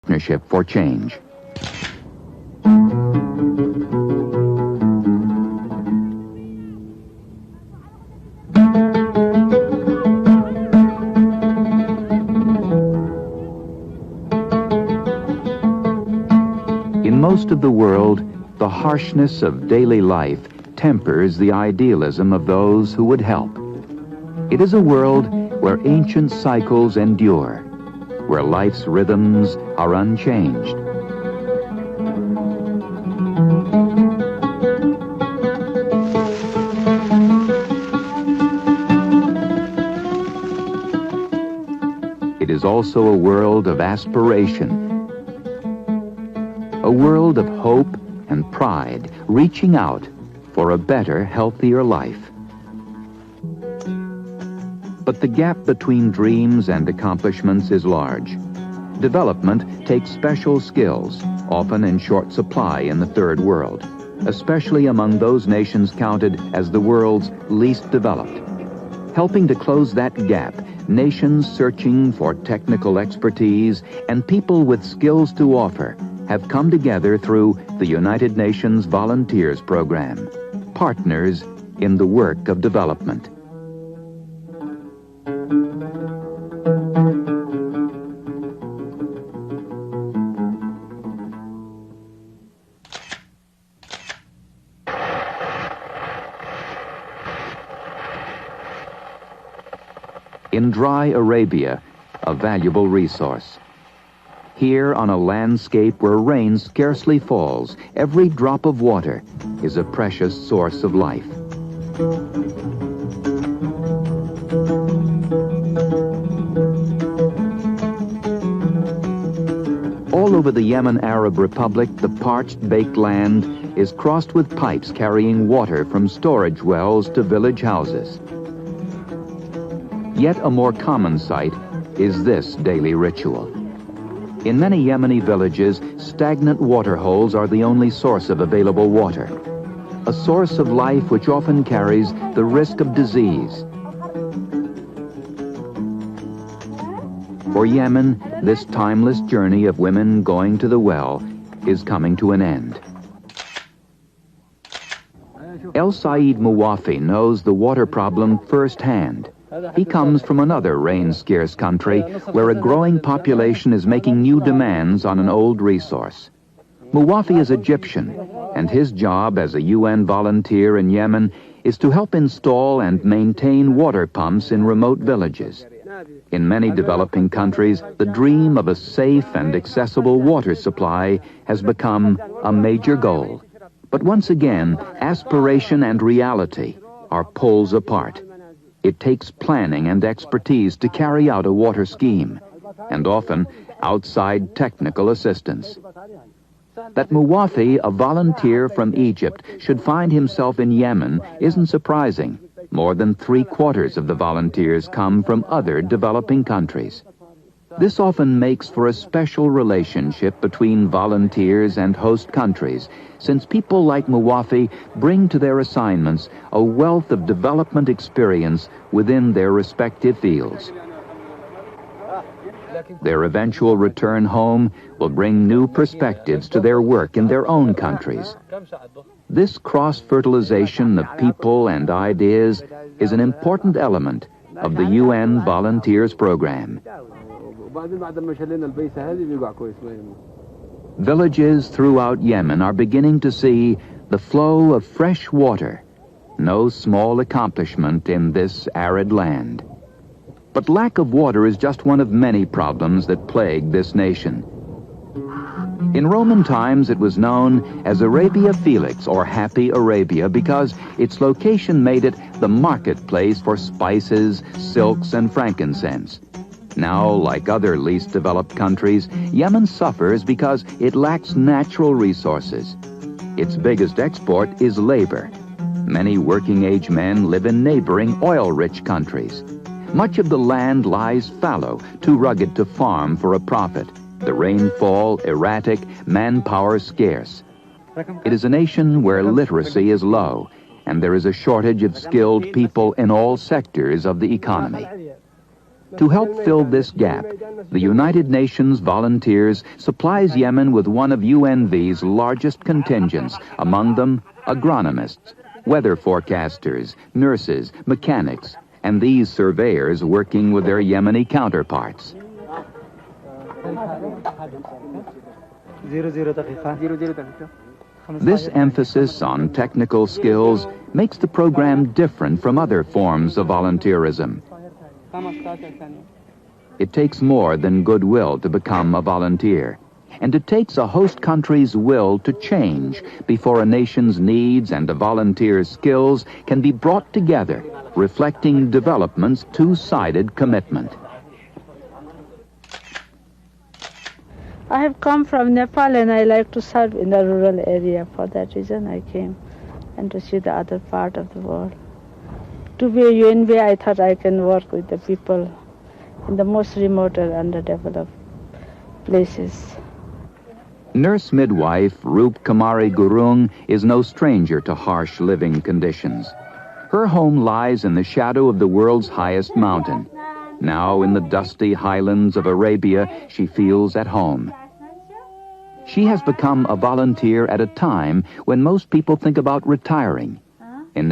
Partnership for Change. In most of the world, the harshness of daily life tempers the idealism of those who would help. It is a world where ancient cycles endure, where life's rhythms are unchanged. It is also a world of aspiration, a world of hope and pride, reaching out for a better, healthier life. But the gap between dreams and accomplishments is large. Development takes special skills, often in short supply in the Third World, especially among those nations counted as the world's least developed. Helping to close that gap, nations searching for technical expertise and people with skills to offer have come together through the United Nations Volunteers Program, partners in the work of development. In dry Arabia, a valuable resource. Here, on a landscape where rain scarcely falls, every drop of water is a precious source of life. All over the Yemen Arab Republic, the parched, baked land is crossed with pipes carrying water from storage wells to village houses. Yet a more common sight is this daily ritual. In many Yemeni villages, stagnant water holes are the only source of available water, a source of life which often carries the risk of disease. For Yemen, this timeless journey of women going to the well is coming to an end. El Said Muwafi knows the water problem firsthand. He comes from another rain-scarce country where a growing population is making new demands on an old resource. Muwafi is Egyptian, and his job as a UN volunteer in Yemen is to help install and maintain water pumps in remote villages. In many developing countries, the dream of a safe and accessible water supply has become a major goal. But once again, aspiration and reality are poles apart. It takes planning and expertise to carry out a water scheme, and often outside technical assistance. That Muwafi, a volunteer from Egypt, should find himself in Yemen isn't surprising. More than 3/4 of the volunteers come from other developing countries. This often makes for a special relationship between volunteers and host countries, since people like Muwafi bring to their assignments a wealth of development experience within their respective fields. Their eventual return home will bring new perspectives to their work in their own countries. This cross-fertilization of people and ideas is an important element of the UN Volunteers Program. Villages throughout Yemen are beginning to see the flow of fresh water, no small accomplishment in this arid land. But lack of water is just one of many problems that plague this nation. In Roman times, it was known as Arabia Felix, or Happy Arabia, because its location made it the marketplace for spices, silks, and frankincense. Now, like other least developed countries, Yemen suffers because it lacks natural resources. Its biggest export is labor. Many working-age men live in neighboring oil-rich countries. Much of the land lies fallow, too rugged to farm for a profit. The rainfall erratic, manpower scarce. It is a nation where literacy is low, and there is a shortage of skilled people in all sectors of the economy. To help fill this gap, the United Nations Volunteers supplies Yemen with one of UNV's largest contingents, among them agronomists, weather forecasters, nurses, mechanics, and these surveyors working with their Yemeni counterparts. This emphasis on technical skills makes the program different from other forms of volunteerism. It takes more than goodwill to become a volunteer, and it takes a host country's will to change before a nation's needs and a volunteer's skills can be brought together, reflecting development's two-sided commitment. I have come from Nepal and I like to serve in the rural area. For that reason I came, and to see the other part of the world. To be a UNV, I thought I can work with the people in the most remote and underdeveloped places. Nurse midwife Rup Kamari Gurung is no stranger to harsh living conditions. Her home lies in the shadow of the world's highest mountain. Now in the dusty highlands of Arabia, she feels at home. She has become a volunteer at a time when most people think about retiring. In